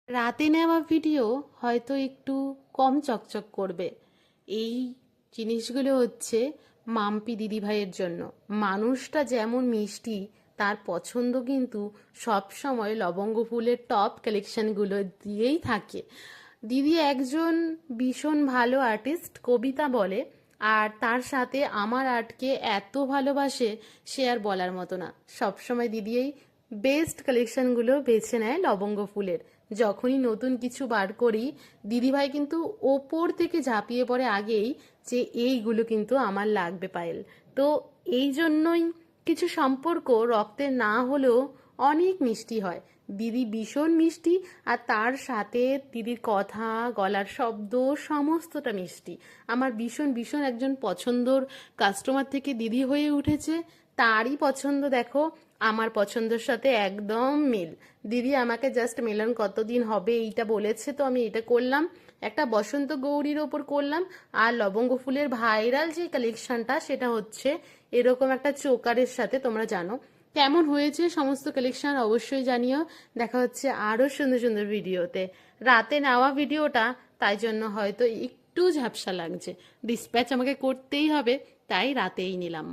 রাতে নেওয়া ভিডিও হয়তো একটু কম চকচক করবে। এই জিনিসগুলো হচ্ছে মাম্পি দিদিভাইয়ের জন্য। মানুষটা যেমন মিষ্টি, তার পছন্দ কিন্তু সব সময় লবঙ্গ ফুলের টপ কালেকশনগুলো দিয়েই থাকে। দিদি একজন ভীষণ ভালো আর্টিস্ট, কবিতা বলে, আর তার সাথে আমার আর্টকে এত ভালোবাসে, সে আর বলার মতো না। সবসময় দিদি এই বেস্ট কালেকশনগুলো বেছে নেয় লবঙ্গ ফুলের। যখনই নতুন কিছু বার করি, দিদিভাই কিন্তু ওপর থেকে ঝাঁপিয়ে পড়ে আগেই, যে এইগুলো কিন্তু আমার লাগবে পায়েল। তো এই জন্যই কিছু সম্পর্ক রক্তে না হলেও অনেক মিষ্টি হয়। দিদি ভীষণ মিষ্টি, আর তার সাথে দিদির কথা, গলার শব্দ, সমস্তটা মিষ্টি। আমার ভীষণ ভীষণ একজন পছন্দর কাস্টমার থেকে দিদি হয়ে উঠেছে। তারই পছন্দ দেখো আমার পছন্দের সাথে একদম মিল। দিদি আমাকে জাস্ট মিলন কতদিন হবে এইটা বলেছে, তো আমি এটা করলাম, একটা বসন্ত গৌরীর ওপর করলাম। আর লবঙ্গ ফুলের ভাইরাল যে কালেকশনটা, সেটা হচ্ছে এরকম একটা চোকারের সাথে। তোমরা জানো কেমন হয়েছে সমস্ত কালেকশন, অবশ্যই জানিও। দেখা হচ্ছে আরো সুন্দর সুন্দর ভিডিওতে। রাতে নেওয়া ভিডিওটা, তাই জন্য হয়তো একটু ঝাপসা লাগছে। ডিসপ্যাচ আমাকে করতেই হবে, তাই রাতেই নিলাম।